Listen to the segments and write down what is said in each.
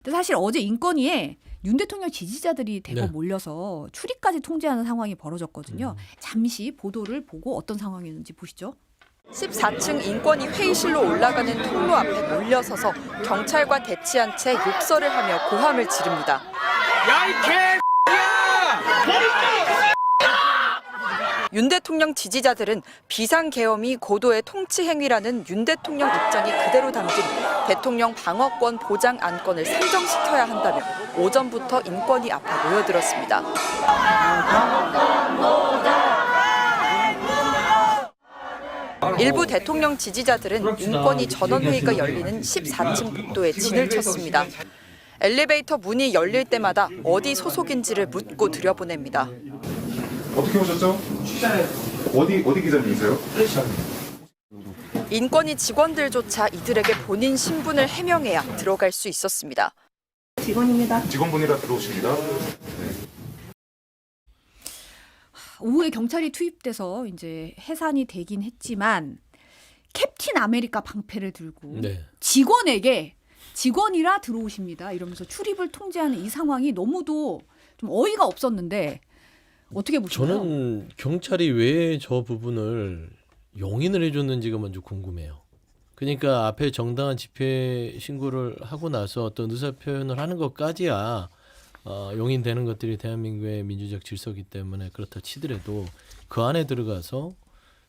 근데 사실 어제 인권위에 윤 대통령 지지자들이 대거 네. 몰려서 출입까지 통제하는 상황이 벌어졌거든요. 잠시 보도를 보고 어떤 상황이었는지 보시죠. 14층 인권위 회의실로 올라가는 통로 앞에 몰려서서 경찰과 대치한 채 욕설을 하며 고함을 지릅니다. 야, 이 개! 윤 대통령 지지자들은 비상계엄이 고도의 통치 행위라는 윤 대통령 입장이 그대로 담긴 대통령 방어권 보장 안건을 상정시켜야 한다며 오전부터 인권위 앞에 모여들었습니다. 일부 대통령 지지자들은 인권위 전원회의가 열리는 14층 복도에 진을 쳤습니다. 엘리베이터 문이 열릴 때마다 어디 소속인지를 묻고 들여보냅니다. 어떻게 오셨죠? 어디 기자님이세요? 인권위 직원들조차 이들에게 본인 신분을 해명해야 들어갈 수 있었습니다. 직원분이라 들어오십니다. 오후에 경찰이 투입돼서 이제 해산이 되긴 했지만 캡틴 아메리카 방패를 들고 네. 직원이라 들어오십니다. 이러면서 출입을 통제하는 이 상황이 너무도 좀 어이가 없었는데 어떻게 보시나요? 저는 경찰이 왜 저 부분을 용인을 해줬는지가 먼저 궁금해요. 그러니까 앞에 정당한 집회 신고를 하고 나서 어떤 의사 표현을 하는 것까지야 용인되는 것들이 대한민국의 민주적 질서이기 때문에 그렇다 치더라도 그 안에 들어가서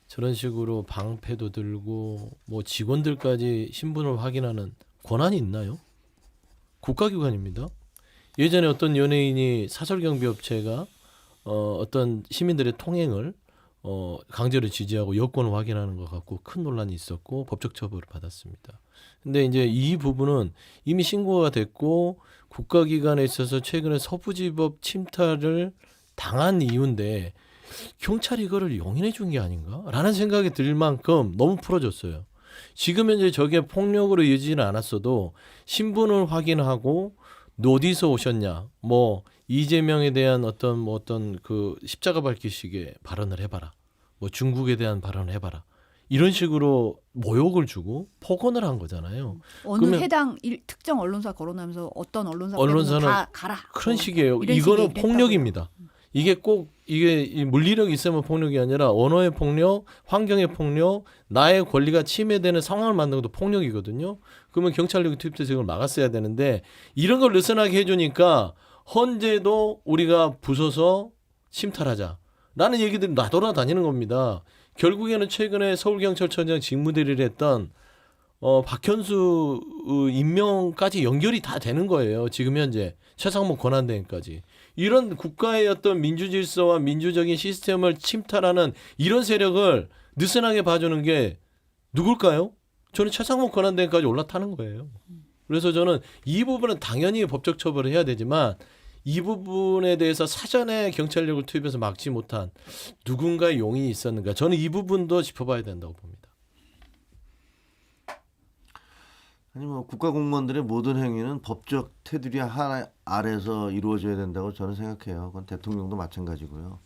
저런 식으로 방패도 들고 뭐 직원들까지 신분을 확인하는 권한이 있나요? 국가기관입니다. 예전에 어떤 연예인이 사설경비업체가 어떤 시민들의 통행을 강제로 지지하고 여권을 확인하는 것 갖고 큰 논란이 있었고 법적 처벌을 받았습니다. 근데 이제 이 부분은 이미 신고가 됐고 국가기관에 있어서 최근에 서부지법 침탈을 당한 이유인데 경찰이 이거를 용인해 준 게 아닌가라는 생각이 들 만큼 너무 풀어졌어요. 지금 현재 저게 폭력으로 이어지지는 않았어도 신분을 확인하고 어디서 오셨냐, 뭐 이재명에 대한 어떤 그 십자가 밝히식의 발언을 해봐라, 뭐 중국에 대한 발언을 해봐라, 이런 식으로 모욕을 주고 폭언을 한 거잖아요. 어느 그러면 해당 특정 언론사 거론하면서 어떤 언론사는 다 가라. 그런 식이에요. 이런 이거는 식의 폭력입니다. 이게 꼭 이게 물리력이 있으면 폭력이 아니라 언어의 폭력, 환경의 폭력, 나의 권리가 침해되는 상황을 만든 것도 폭력이거든요. 그러면 경찰력이 투입돼서 이걸 막았어야 되는데 이런 걸 느슨하게 해주니까 헌재도 우리가 부숴서 침탈하자라는 얘기들이 나돌아다니는 겁니다. 결국에는 최근에 서울경찰청장 직무대리를 했던 박현수 임명까지 연결이 다 되는 거예요. 지금 현재 최상목 권한대행까지. 이런 국가의 어떤 민주질서와 민주적인 시스템을 침탈하는 이런 세력을 느슨하게 봐주는 게 누굴까요? 저는 최상목 권한대행까지 올라타는 거예요. 그래서 저는 이 부분은 당연히 법적 처벌을 해야 되지만 이 부분에 대해서 사전에 경찰력을 투입해서 막지 못한 누군가의 용인이 있었는가. 저는 이 부분도 짚어봐야 된다고 봅니다. 아니 뭐 국가 공무원들의 모든 행위는 법적 테두리 하나 아래서 이루어져야 된다고 저는 생각해요. 그건 대통령도 마찬가지고요.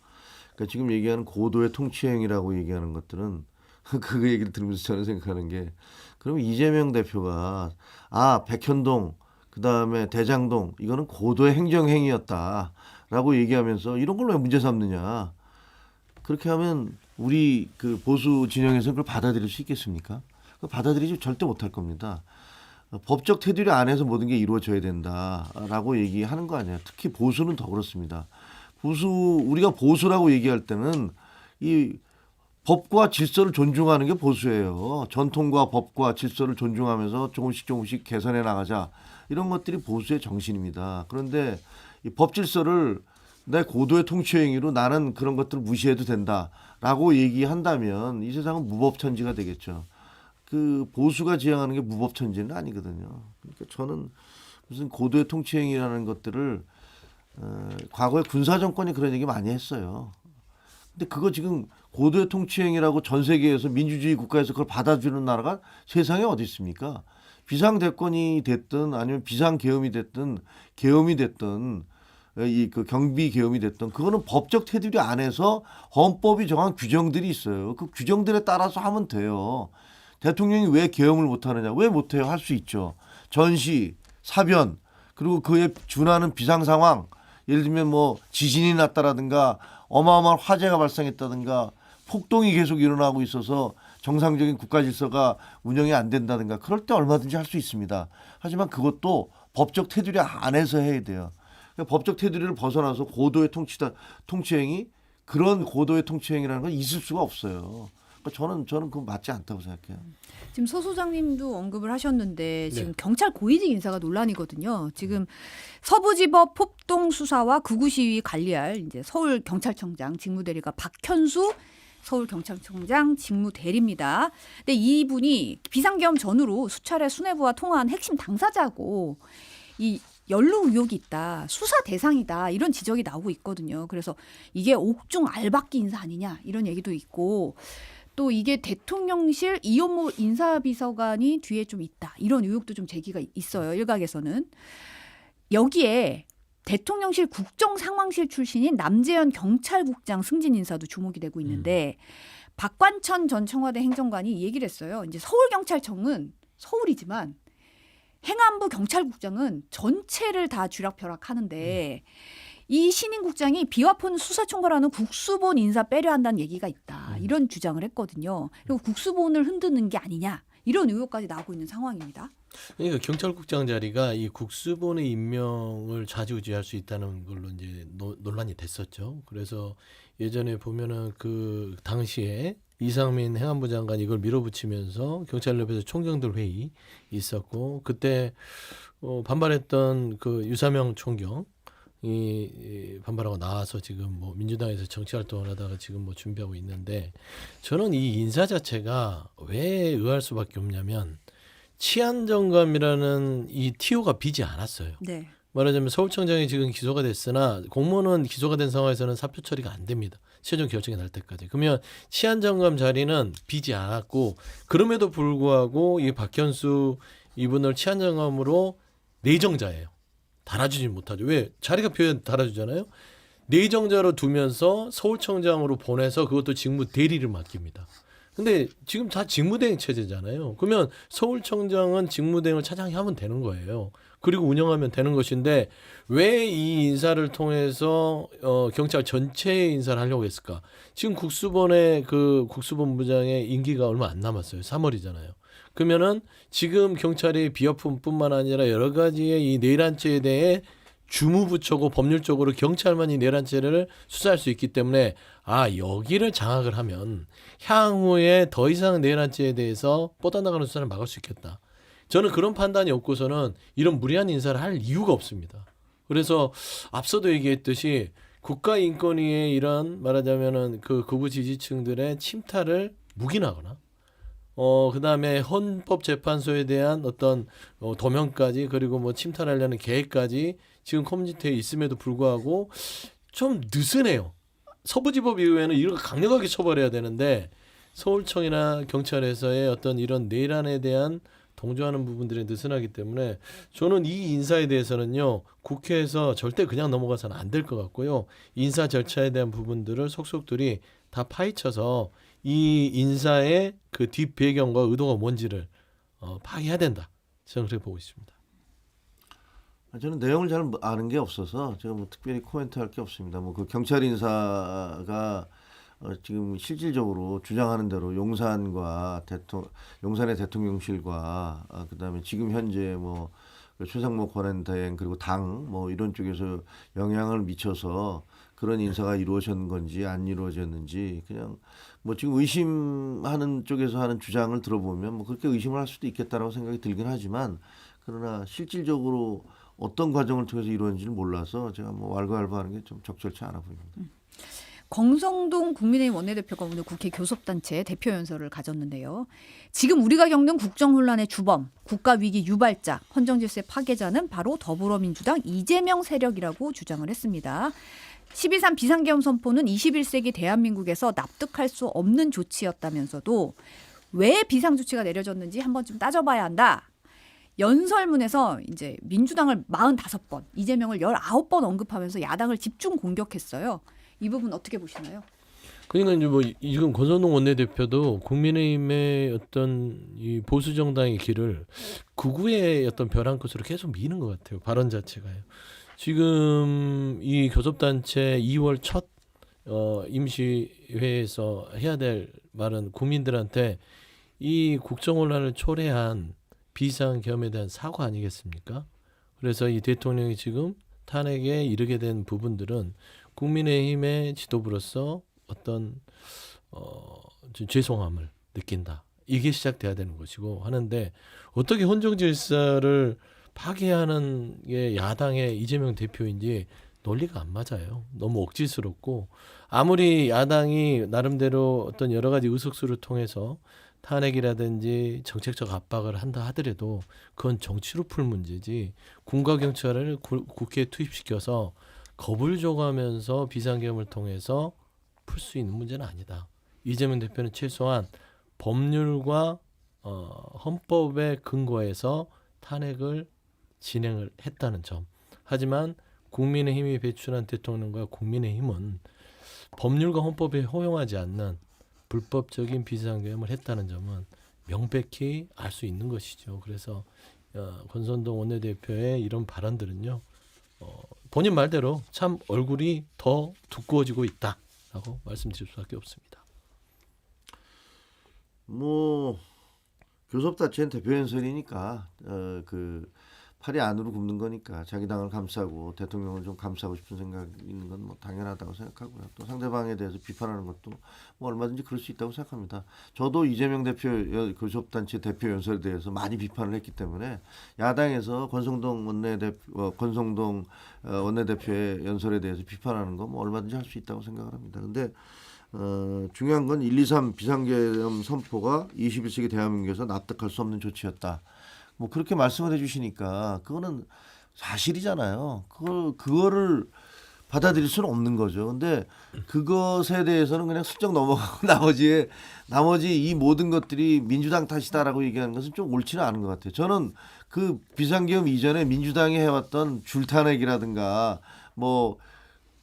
그러니까 지금 얘기하는 고도의 통치 행위라고 얘기하는 것들은 그 얘기를 들으면서 저는 생각하는 게 그럼 이재명 대표가 백현동 그다음에 대장동 이거는 고도의 행정 행위였다라고 얘기하면서 이런 걸 왜 문제 삼느냐. 그렇게 하면 우리 그 보수 진영에서는 그걸 받아들일 수 있겠습니까? 그걸 받아들이지 절대 못할 겁니다. 법적 테두리 안에서 모든 게 이루어져야 된다라고 얘기하는 거 아니에요. 특히 보수는 더 그렇습니다. 우리가 보수라고 얘기할 때는 이 법과 질서를 존중하는 게 보수예요. 전통과 법과 질서를 존중하면서 조금씩 개선해 나가자. 이런 것들이 보수의 정신입니다. 그런데 이 법 질서를 내 고도의 통치 행위로 나는 그런 것들을 무시해도 된다라고 얘기한다면 이 세상은 무법천지가 되겠죠. 그 보수가 지향하는 게 무법천지는 아니거든요. 그러니까 저는 무슨 고도의 통치 행위라는 것들을 과거에 군사 정권이 그런 얘기 많이 했어요. 근데 그거 지금 고도의 통치 행위라고 전 세계에서 민주주의 국가에서 그걸 받아주는 나라가 세상에 어디 있습니까? 비상대권이 됐든 아니면 비상계엄이 됐든 계엄이 됐든 그 경비 계엄이 됐든 그거는 법적 테두리 안에서 헌법이 정한 규정들이 있어요. 그 규정들에 따라서 하면 돼요. 대통령이 왜 계엄을 못하느냐? 왜 못해요? 할 수 있죠. 전시, 사변, 그리고 그에 준하는 비상 상황, 예를 들면 뭐 지진이 났다라든가 어마어마한 화재가 발생했다든가 폭동이 계속 일어나고 있어서 정상적인 국가 질서가 운영이 안 된다든가 그럴 때 얼마든지 할 수 있습니다. 하지만 그것도 법적 테두리 안에서 해야 돼요. 그러니까 법적 테두리를 벗어나서 고도의 통치행위, 그런 고도의 통치행위라는 건 있을 수가 없어요. 그러니까 저는 그건 맞지 않다고 생각해요. 지금 서 소장님도 언급을 하셨는데 지금 네. 경찰 고위직 인사가 논란이거든요. 지금 서부지법 폭동 수사와 극우 시위 관리할 이제 서울 경찰청장 직무대리가 박현수 서울 경찰청장 직무대리입니다. 근데 이분이 비상계엄 전후로 수차례 수뇌부와 통화한 핵심 당사자고 이 연루 의혹이 있다, 수사 대상이다 이런 지적이 나오고 있거든요. 그래서 이게 옥중 알박기 인사 아니냐 이런 얘기도 있고. 또 이게 대통령실 이현모 인사비서관이 뒤에 좀 있다. 이런 의혹도 좀 제기가 있어요. 일각에서는. 여기에 대통령실 국정상황실 출신인 남재현 경찰국장 승진 인사도 주목이 되고 있는데 박관천 전 청와대 행정관이 이 얘기를 했어요. 이제 서울경찰청은 서울이지만 행안부 경찰국장은 전체를 다 쥐락펴락하는데 이 신임국장이 비화폰 수사총괄하는 국수본 인사 빼려 한다는 얘기가 있다. 이런 주장을 했거든요. 그리고 국수본을 흔드는 게 아니냐. 이런 의혹까지 나오고 있는 상황입니다. 그러니까 경찰국장 자리가 이 국수본의 임명을 좌지우지할 수 있다는 걸로 이제 논란이 됐었죠. 그래서 예전에 보면은 그 당시에 이상민 행안부 장관이 이걸 밀어붙이면서 경찰협에서 총경들 회의 있었고 그때 반발했던 그 유사명 총경 이 반발하고 나와서 지금 뭐 민주당에서 정치 활동을 하다가 지금 뭐 준비하고 있는데 저는 이 인사 자체가 왜 의아할 수밖에 없냐면 치안정감이라는 이 TO가 비지 않았어요. 네. 말하자면 서울청장이 지금 기소가 됐으나 공무원은 기소가 된 상황에서는 사표 처리가 안 됩니다. 최종 결정이 날 때까지. 그러면 치안정감 자리는 비지 않았고 그럼에도 불구하고 이 박현수 이분을 치안정감으로 내정자예요. 달아주지 못하죠. 왜? 자리가 비어 달아주잖아요. 내정자로 두면서 서울청장으로 보내서 그것도 직무 대리를 맡깁니다. 근데 지금 다 직무대행 체제잖아요. 그러면 서울청장은 직무대행을 차장이 하면 되는 거예요. 그리고 운영하면 되는 것인데 왜 이 인사를 통해서 경찰 전체의 인사를 하려고 했을까? 지금 국수본의 그 국수본부장의 임기가 얼마 안 남았어요. 3월이잖아요. 그러면은 지금 경찰이 비화폰뿐만 아니라 여러 가지의 이 내란죄에 대해 주무부처고 법률적으로 경찰만이 내란죄를 수사할 수 있기 때문에 여기를 장악을 하면 향후에 더 이상 내란죄에 대해서 뻗어나가는 수사를 막을 수 있겠다. 저는 그런 판단이 없고서는 이런 무리한 인사를 할 이유가 없습니다. 그래서 앞서도 얘기했듯이 국가인권위의 이런 말하자면은 그 극우 지지층들의 침탈을 묵인하거나 그다음에 헌법재판소에 대한 어떤 도면까지 그리고 뭐 침탈하려는 계획까지 지금 컴퓨터에 있음에도 불구하고 좀 느슨해요. 서부지법 이후에는 이런 거 강력하게 처벌해야 되는데 서울청이나 경찰에서의 어떤 이런 내란에 대한 동조하는 부분들이 느슨하기 때문에 저는 이 인사에 대해서는요 국회에서 절대 그냥 넘어가서는 안 될 것 같고요. 인사 절차에 대한 부분들을 속속들이 다 파헤쳐서 이 인사의 그 뒷배경과 의도가 뭔지를 파악해야 된다. 저는 그렇게 보고 있습니다. 저는 내용을 잘 아는 게 없어서 제가 뭐 특별히 코멘트할 게 없습니다. 뭐 그 경찰 인사가 지금 실질적으로 주장하는 대로 용산의 대통령실과 그다음에 지금 현재 뭐 최상목 권한대행 그리고 당 뭐 이런 쪽에서 영향을 미쳐서 그런 인사가 이루어진 건지 안 이루어졌는지 그냥 뭐 지금 의심하는 쪽에서 하는 주장을 들어보면 뭐 그렇게 의심을 할 수도 있겠다라고 생각이 들긴 하지만 그러나 실질적으로 어떤 과정을 통해서 이루어진지를 몰라서 제가 뭐 왈가왈부하는 게 좀 적절치 않아 보입니다. 권성동 국민의힘 원내대표가 오늘 국회 교섭단체 대표연설을 가졌는데요. 지금 우리가 겪는 국정혼란의 주범, 국가위기 유발자, 헌정질서 파괴자는 바로 더불어민주당 이재명 세력이라고 주장을 했습니다. 12.3 비상계엄 선포는 21세기 대한민국에서 납득할 수 없는 조치였다면서도 왜 비상조치가 내려졌는지 한번 좀 따져봐야 한다. 연설문에서 이제 민주당을 45번, 이재명을 19번 언급하면서 야당을 집중 공격했어요. 이 부분 어떻게 보시나요? 그러니까 이제 뭐 지금 권선동 원내대표도 국민의힘의 어떤 이 보수 정당의 길을 극우의 어떤 벼랑 끝으로 계속 미는 것 같아요. 발언 자체가요. 지금 이 교섭단체 2월 첫 임시회에서 해야 될 말은 국민들한테 이 국정혼란을 초래한 비상계엄에 대한 사과 아니겠습니까? 그래서 이 대통령이 지금 탄핵에 이르게 된 부분들은 국민의힘의 지도부로서 어떤 좀 죄송함을 느낀다. 이게 시작돼야 되는 것이고 하는데 어떻게 헌정 질서를 파괴하는 게 야당의 이재명 대표인지 논리가 안 맞아요. 너무 억지스럽고 아무리 야당이 나름대로 어떤 여러 가지 의석수를 통해서 탄핵이라든지 정책적 압박을 한다 하더라도 그건 정치로 풀 문제지 군과 경찰을 국회에 투입시켜서 겁을 줘가면서 비상계엄을 통해서 풀 수 있는 문제는 아니다. 이재명 대표는 최소한 법률과 헌법의 근거에서 탄핵을 진행을 했다는 점. 하지만 국민의힘이 배출한 대통령과 국민의힘은 법률과 헌법에 허용하지 않는 불법적인 비상계엄을 했다는 점은 명백히 알 수 있는 것이죠. 그래서 권선동 원내대표의 이런 발언들은요. 본인 말대로 참 얼굴이 더 두꺼워지고 있다라고 말씀드릴 수밖에 없습니다. 뭐 교섭단체는 대표연설이니까 그 팔이 안으로 굽는 거니까 자기 당을 감싸고 대통령을 좀 감싸고 싶은 생각이 있는 건 뭐 당연하다고 생각하고요. 또 상대방에 대해서 비판하는 것도 뭐 얼마든지 그럴 수 있다고 생각합니다. 저도 이재명 대표 교섭단체 대표 연설에 대해서 많이 비판을 했기 때문에 야당에서 권성동 원내대표의 연설에 대해서 비판하는 거 뭐 얼마든지 할 수 있다고 생각을 합니다. 근데 중요한 건 123 비상계엄 선포가 21세기 대한민국에서 납득할 수 없는 조치였다. 뭐 그렇게 말씀을 해주시니까 그거는 사실이잖아요. 그거를 받아들일 수는 없는 거죠. 근데 그것에 대해서는 그냥 슬쩍 넘어가고 나머지 이 모든 것들이 민주당 탓이다라고 얘기하는 것은 좀 옳지는 않은 것 같아요. 저는 그 비상계엄 이전에 민주당이 해왔던 줄탄핵이라든가 뭐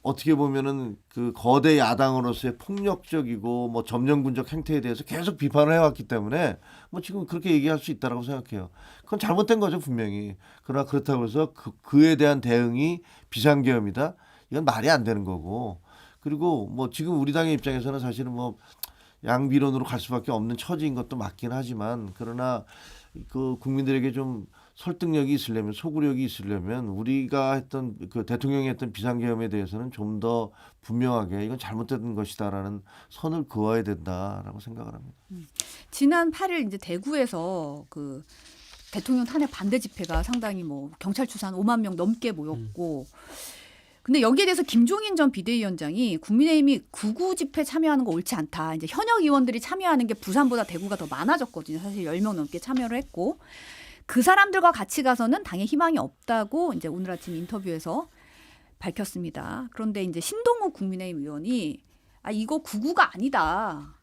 어떻게 보면은 그 거대 야당으로서의 폭력적이고 뭐 점령군적 행태에 대해서 계속 비판을 해왔기 때문에 뭐 지금 그렇게 얘기할 수 있다라고 생각해요. 그건 잘못된 거죠 분명히. 그러나 그렇다고 해서 그에 대한 대응이 비상계엄이다. 이건 말이 안 되는 거고. 그리고 뭐 지금 우리 당의 입장에서는 사실은 뭐 양비론으로 갈 수밖에 없는 처지인 것도 맞긴 하지만 그러나 그 국민들에게 좀 설득력이 있으려면 소구력이 있으려면 우리가 했던 그 대통령이 했던 비상계엄에 대해서는 좀 더 분명하게 이건 잘못된 것이다라는 선을 그어야 된다라고 생각을 합니다. 지난 8일 이제 대구에서 그 대통령 탄핵 반대 집회가 상당히 뭐 경찰 추산 5만 명 넘게 모였고 근데 여기에 대해서 김종인 전 비대위원장이 국민의힘이 구구 집회 참여하는 거 옳지 않다. 이제 현역 의원들이 참여하는 게 부산보다 대구가 더 많아졌거든요. 사실 10명 넘게 참여를 했고 그 사람들과 같이 가서는 당에 희망이 없다고 이제 오늘 아침 인터뷰에서 밝혔습니다. 그런데 이제 신동욱 국민의힘 의원이 이거 구구가 아니다.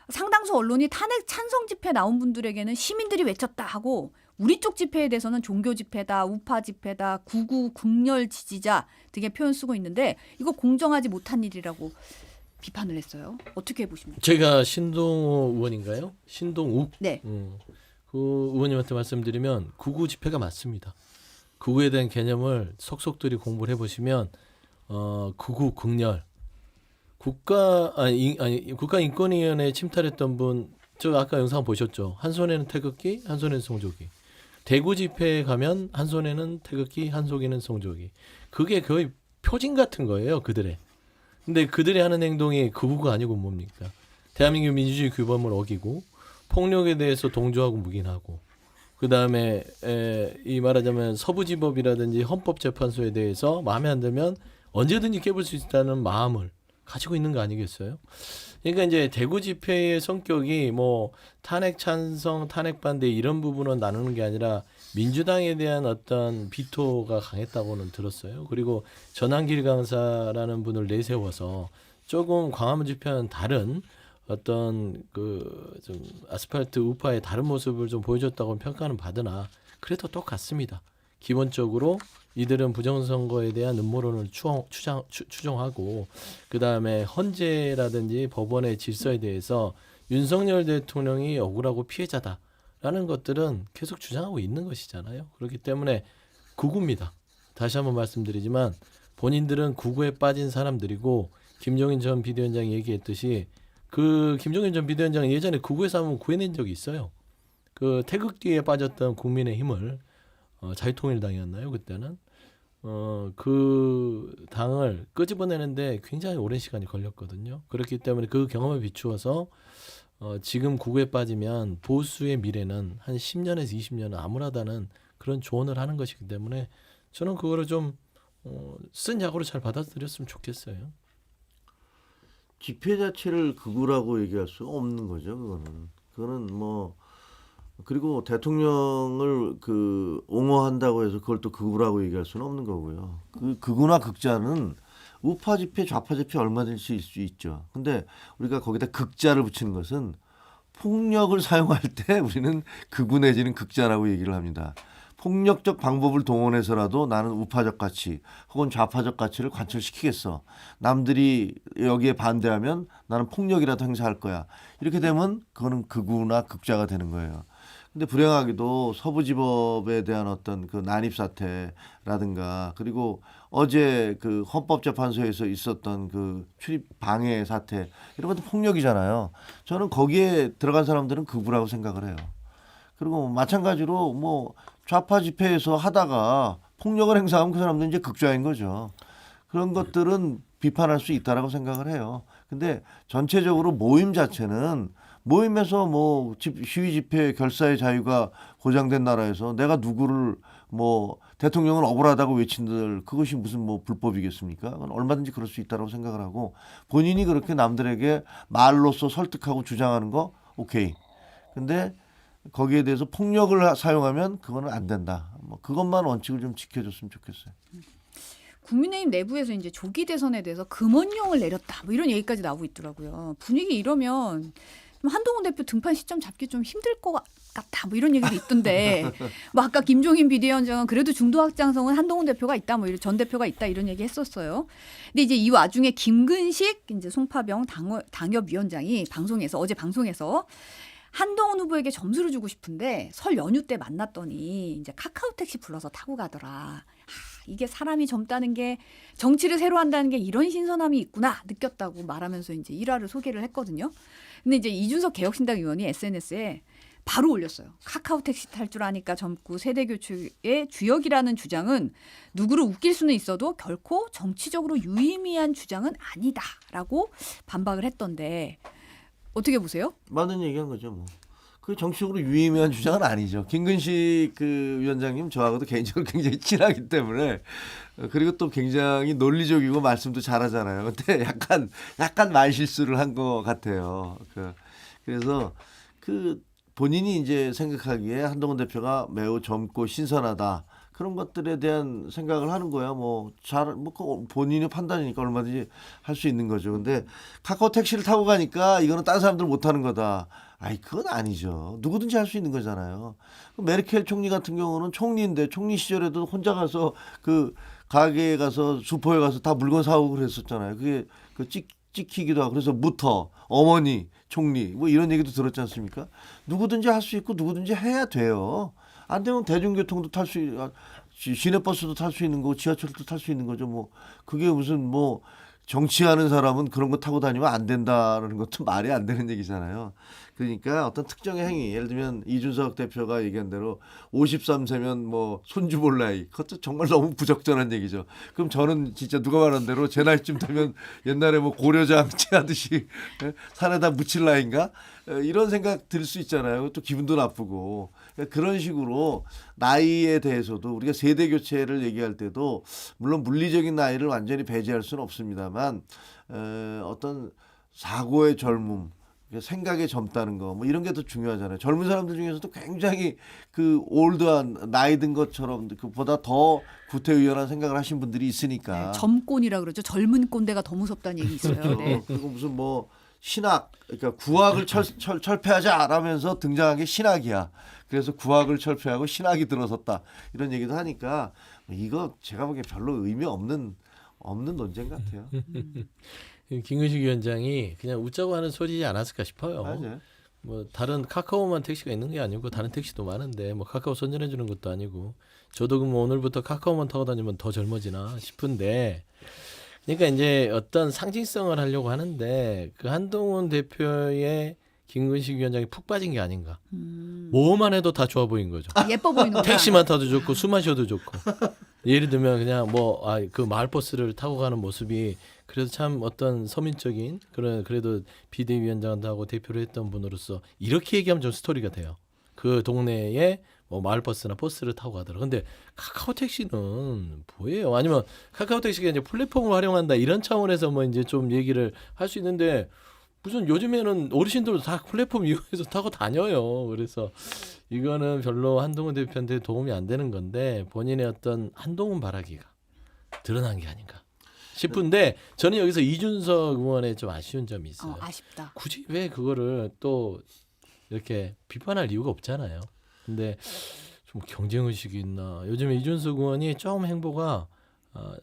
상당수 언론이 탄핵 찬성 집회 나온 분들에게는 시민들이 외쳤다 하고 우리 쪽 집회에 대해서는 종교 집회다, 우파 집회다, 구구 극렬 지지자 등의 표현 쓰고 있는데 이거 공정하지 못한 일이라고 비판을 했어요. 어떻게 보십니까? 제가 신동욱 의원인가요? 신동욱. 네. 그 의원님한테 말씀드리면 구구 집회가 맞습니다. 구구에 대한 개념을 속속들이 공부를 해보시면 구구 극렬 국가 인권위원회에 침탈했던 분 저 아까 영상 보셨죠? 한 손에는 태극기, 한 손에는 성조기. 대구 집회에 가면 한 손에는 태극기, 한 손에는 성조기. 그게 거의 표징 같은 거예요, 그들의. 근데 그들이 하는 행동이 극우가 아니고 뭡니까? 대한민국 민주주의 규범을 어기고 폭력에 대해서 동조하고 묵인하고 그다음에 이 말하자면 서부지법이라든지 헌법재판소에 대해서 마음에 안 들면 언제든지 깨볼 수 있다는 마음을 가지고 있는 거 아니겠어요? 그러니까 이제 대구 집회의 성격이 뭐 탄핵 찬성, 탄핵 반대 이런 부분은 나누는 게 아니라 민주당에 대한 어떤 비토가 강했다고는 들었어요. 그리고 전한길 강사라는 분을 내세워서 조금 광화문 집회와는 다른 어떤 그 좀 아스팔트 우파의 다른 모습을 좀 보여줬다고 평가는 받으나 그래도 똑같습니다. 기본적으로 이들은 부정선거에 대한 음모론을 추정하고 그다음에 헌재라든지 법원의 질서에 대해서 윤석열 대통령이 억울하고 피해자다라는 것들은 계속 주장하고 있는 것이잖아요. 그렇기 때문에 극우입니다. 다시 한번 말씀드리지만 본인들은 극우에 빠진 사람들이고 김종인 전 비대위원장이 얘기했듯이 그 김종인 전 비대위원장은 예전에 극우에서 한번 구해낸 적이 있어요. 그 태극기에 빠졌던 국민의힘을 자유통일당이었나요? 그때는 그 당을 끄집어내는데 굉장히 오랜 시간이 걸렸거든요. 그렇기 때문에 그 경험에 비추어서 지금 극우에 빠지면 보수의 미래는 한 10년에서 20년은 암울하다는 그런 조언을 하는 것이기 때문에 저는 그거를 좀 쓴 약으로 잘 받아들였으면 좋겠어요. 집회 자체를 극우라고 얘기할 수 없는 거죠. 그거는 뭐 그리고 대통령을 그 옹호한다고 해서 그걸 또 극우라고 얘기할 수는 없는 거고요. 그 극우나 극자는 우파 집회, 좌파 집회 얼마든지 있을 수 있죠. 근데 우리가 거기다 극자를 붙이는 것은 폭력을 사용할 때 우리는 극우 내지는 극자라고 얘기를 합니다. 폭력적 방법을 동원해서라도 나는 우파적 가치 혹은 좌파적 가치를 관철시키겠어. 남들이 여기에 반대하면 나는 폭력이라도 행사할 거야. 이렇게 되면 그거는 극우나 극자가 되는 거예요. 근데 불행하게도 서부지법에 대한 어떤 그 난입 사태라든가 그리고 어제 그 헌법재판소에서 있었던 그 출입 방해 사태 이런 것도 폭력이잖아요. 저는 거기에 들어간 사람들은 극우라고 생각을 해요. 그리고 마찬가지로 뭐 좌파 집회에서 하다가 폭력을 행사하면 그 사람들은 이제 극좌인 거죠. 그런 것들은 비판할 수 있다라고 생각을 해요. 근데 전체적으로 모임 자체는 모임에서 뭐 시위 집회 결사의 자유가 보장된 나라에서 내가 누구를 뭐 대통령은 억울하다고 외친들 그것이 무슨 뭐 불법이겠습니까? 그건 얼마든지 그럴 수 있다고 생각을 하고 본인이 그렇게 남들에게 말로써 설득하고 주장하는 거 오케이. 근데 거기에 대해서 폭력을 사용하면 그거는 안 된다. 뭐 그것만 원칙을 좀 지켜줬으면 좋겠어요. 국민의힘 내부에서 이제 조기 대선에 대해서 금원령을 내렸다. 뭐 이런 얘기까지 나오고 있더라고요. 분위기 이러면 좀 한동훈 대표 등판 시점 잡기 좀 힘들 것 같다. 뭐 이런 얘기도 있던데. 뭐 아까 김종인 비대위원장은 그래도 중도 확장성은 한동훈 대표가 있다. 뭐 전 대표가 있다. 이런 얘기 했었어요. 근데 이제 이 와중에 김근식 이제 송파병 당협위원장이 어제 방송에서 한동훈 후보에게 점수를 주고 싶은데 설 연휴 때 만났더니 이제 카카오 택시 불러서 타고 가더라. 이게 사람이 젊다는 게 정치를 새로 한다는 게 이런 신선함이 있구나 느꼈다고 말하면서 이제 일화를 소개를 했거든요. 근데 이제 이준석 개혁신당 의원이 SNS에 바로 올렸어요. 카카오 택시 탈 줄 아니까 젊고 세대 교체의 주역이라는 주장은 누구를 웃길 수는 있어도 결코 정치적으로 유의미한 주장은 아니다라고 반박을 했던데 어떻게 보세요? 맞는 얘기한 거죠, 뭐. 그 정치적으로 유의미한 주장은 아니죠. 김근식 그 위원장님 저하고도 개인적으로 굉장히 친하기 때문에 그리고 또 굉장히 논리적이고 말씀도 잘하잖아요. 근데 약간 말 실수를 한 것 같아요. 그래서 그 본인이 이제 생각하기에 한동훈 대표가 매우 젊고 신선하다. 그런 것들에 대한 생각을 하는 거야. 본인의 판단이니까 얼마든지 할 수 있는 거죠. 근데 카카오 택시를 타고 가니까 이거는 다른 사람들 못 하는 거다. 아이, 그건 아니죠. 누구든지 할 수 있는 거잖아요. 메르켈 총리 같은 경우는 총리인데 총리 시절에도 혼자 가서 그 가게에 가서 슈퍼에 가서 다 물건 사오고 그랬었잖아요. 그게 찍히기도 하고 그래서 무터, 어머니, 총리 뭐 이런 얘기도 들었지 않습니까? 누구든지 할 수 있고 누구든지 해야 돼요. 안 되면 대중교통도 탈 수 시내버스도 탈 수 있는 거고 지하철도 탈 수 있는 거죠. 뭐 그게 무슨 뭐 정치하는 사람은 그런 거 타고 다니면 안 된다는 것도 말이 안 되는 얘기잖아요. 그러니까 어떤 특정의 행위, 예를 들면 이준석 대표가 얘기한 대로 53세면 뭐 손주 볼 나이, 그것도 정말 너무 부적절한 얘기죠. 그럼 저는 진짜 누가 말한 대로 제 나이쯤 되면 옛날에 뭐 고려장치 하듯이 산에다 묻힐 나이인가? 이런 생각 들 수 있잖아요. 또 기분도 나쁘고. 그런 식으로 나이에 대해서도 우리가 세대 교체를 얘기할 때도 물론 물리적인 나이를 완전히 배제할 수는 없습니다만 어떤 사고의 젊음, 생각에 젊다는 거 뭐 이런 게 더 중요하잖아요. 젊은 사람들 중에서도 굉장히 그 올드한 나이 든 것처럼 그보다 더 구태의연한 생각을 하신 분들이 있으니까. 네, 점꼰이라 그러죠. 젊은 꼰대가 더 무섭다는 얘기 있어요. 그렇죠. 네. 그리고 무슨 뭐 신학, 그러니까 구학을 철폐하자라면서 등장한 게 신학이야. 그래서 구학을 철폐하고 신학이 들어섰다 이런 얘기도 하니까 이거 제가 보기에 별로 의미 없는 논쟁 같아요. 김근식 위원장이 그냥 웃자고 하는 소리지 않았을까 싶어요. 맞아요. 뭐 다른 카카오만 택시가 있는 게 아니고 다른 택시도 많은데 뭐 카카오 선전해 주는 것도 아니고 저도 뭐 오늘부터 카카오만 타고 다니면 더 젊어지나 싶은데 그러니까 이제 어떤 상징성을 하려고 하는데 그 한동훈 대표의 김근식 위원장이 푹 빠진 게 아닌가. 뭐만 해도 다 좋아 보인 거죠. 예뻐 보이는 택시만 타도 좋고 술 마셔도 좋고. 예를 들면 그냥 그 마을버스를 타고 가는 모습이 그래도 참 어떤 서민적인 그래도 비대위원장도 하고 대표를 했던 분으로서 이렇게 얘기하면 좀 스토리가 돼요. 그 동네에 뭐 마을버스나 버스를 타고 가더라. 근데 카카오 택시는 뭐예요? 아니면 카카오 택시가 이제 플랫폼을 활용한다 이런 차원에서 뭐 이제 좀 얘기를 할 수 있는데 무슨 요즘에는 어르신들도 다 플랫폼 이용해서 타고 다녀요. 그래서 이거는 별로 한동훈 대표한테 도움이 안 되는 건데 본인의 어떤 한동훈 바라기가 드러난 게 아닌가 싶은데 저는 여기서 이준석 의원의 좀 아쉬운 점이 있어요. 아쉽다. 굳이 왜 그거를 또 이렇게 비판할 이유가 없잖아요. 근데 좀 경쟁의식이 있나. 요즘에 이준석 의원이 좀 행보가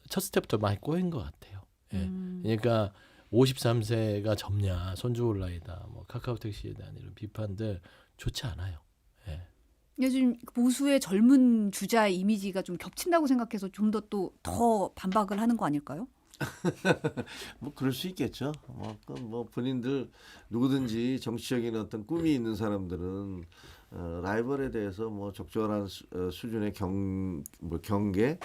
첫 스텝부터 많이 꼬인 것 같아요. 예. 그러니까 53세가 젊냐, 손주 올 나이다, 뭐 카카오 택시에 대한 이런 비판들 좋지 않아요. 예. 요즘 보수의 젊은 주자 이미지가 좀 겹친다고 생각해서 좀 더 반박을 하는 거 아닐까요? 뭐 그럴 수 있겠죠. 뭐 본인들 누구든지 정치적인 어떤 꿈이 있는 사람들은 라이벌에 대해서 뭐 적절한 수준의 경계,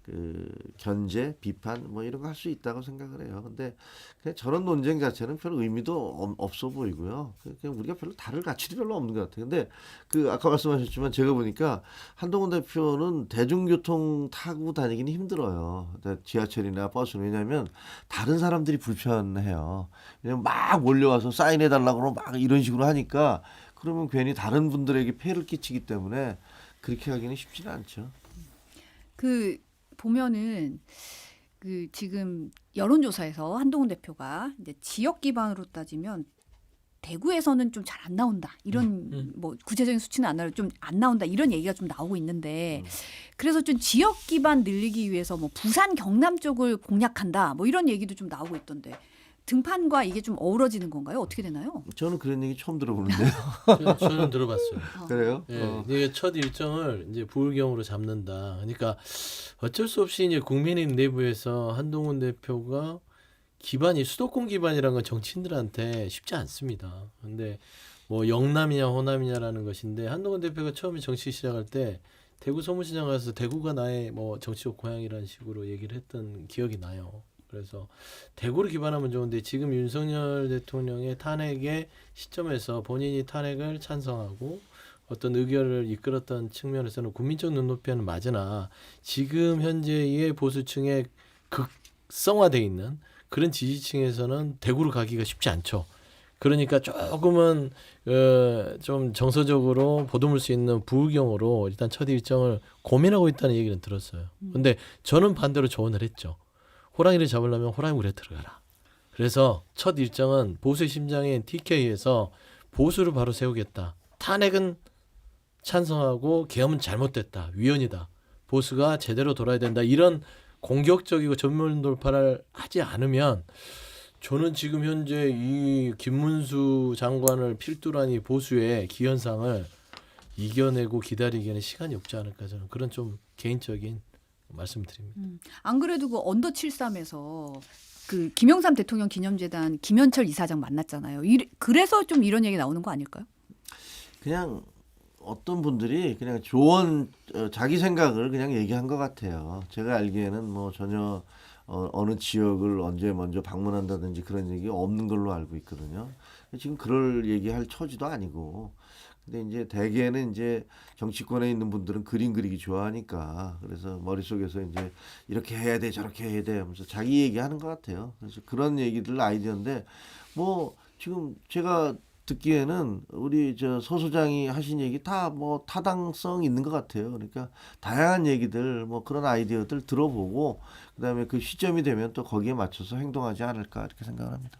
그 견제, 비판 뭐 이런 거 할 수 있다고 생각을 해요. 근데 그냥 저런 논쟁 자체는 별 의미도 없어 보이고요. 그냥 우리가 별로 다를 가치도 별로 없는 것 같아요. 근데 그 아까 말씀하셨지만 제가 보니까 한동훈 대표는 대중교통 타고 다니기는 힘들어요. 지하철이나 버스는. 왜냐하면 다른 사람들이 불편해요. 왜냐면 막 몰려와서 사인해 달라고 그러면 막 이런 식으로 하니까 그러면 괜히 다른 분들에게 폐해를 끼치기 때문에 그렇게 하기는 쉽지는 않죠. 보면은 지금 여론조사에서 한동훈 대표가 이제 지역 기반으로 따지면 대구에서는 좀 잘 안 나온다 이런 뭐 구체적인 수치는 안 나올 좀 안 나온다 이런 얘기가 좀 나오고 있는데 그래서 좀 지역 기반 늘리기 위해서 뭐 부산 경남 쪽을 공략한다 뭐 이런 얘기도 좀 나오고 있던데 등판과 이게 좀 어우러지는 건가요? 어떻게 되나요? 저는 그런 얘기 처음 들어보는데요. 저는 들어봤어요. 그래요? 예, 이게 첫 일정을 이제 부울경으로 잡는다. 그러니까 어쩔 수 없이 이제 국민의힘 내부에서 한동훈 대표가 기반이 수도권 기반이라는 건 정치인들한테 쉽지 않습니다. 근데 뭐 영남이냐 호남이냐라는 것인데 한동훈 대표가 처음에 정치 시작할 때 대구 소문시장 가서 대구가 나의 뭐 정치적 고향이라는 식으로 얘기를 했던 기억이 나요. 그래서 대구를 기반하면 좋은데 지금 윤석열 대통령의 탄핵의 시점에서 본인이 탄핵을 찬성하고 어떤 의결을 이끌었던 측면에서는 국민적 눈높이는 맞으나 지금 현재의 보수층에 극성화돼 있는 그런 지지층에서는 대구로 가기가 쉽지 않죠. 그러니까 조금은 좀 정서적으로 보듬을 수 있는 부울경으로 일단 첫 일정을 고민하고 있다는 얘기는 들었어요. 근데 저는 반대로 조언을 했죠. 호랑이를 잡으려면 호랑이 물에 들어가라. 그래서 첫 일정은 보수의 심장인 TK에서 보수를 바로 세우겠다. 탄핵은 찬성하고 계엄은 잘못됐다. 위헌이다. 보수가 제대로 돌아야 된다. 이런 공격적이고 전면 돌파를 하지 않으면 저는 지금 현재 이 김문수 장관을 필두로 한 이 보수의 기현상을 이겨내고 기다리기에는 시간이 없지 않을까 저는 그런 좀 개인적인 말씀드립니다. 안 그래도 그 언더 73에서 그 김영삼 대통령 기념재단 김현철 이사장 만났잖아요. 그래서 좀 이런 얘기 나오는 거 아닐까요? 그냥 어떤 분들이 그냥 조언 자기 생각을 그냥 얘기한 것 같아요. 제가 알기에는 뭐 전혀 어느 지역을 언제 먼저 방문한다든지 그런 얘기 없는 걸로 알고 있거든요. 지금 그럴 얘기할 처지도 아니고. 근데 이제 대개는 이제 정치권에 있는 분들은 그림 그리기 좋아하니까 그래서 머릿속에서 이제 이렇게 해야 돼 저렇게 해야 돼 하면서 자기 얘기하는 것 같아요. 그래서 그런 얘기들 아이디어인데 뭐 지금 제가 듣기에는 우리 서 소장이 하신 얘기 다 뭐 타당성 있는 것 같아요. 그러니까 다양한 얘기들 뭐 그런 아이디어들 들어보고 그다음에 그 시점이 되면 또 거기에 맞춰서 행동하지 않을까 이렇게 생각을 합니다.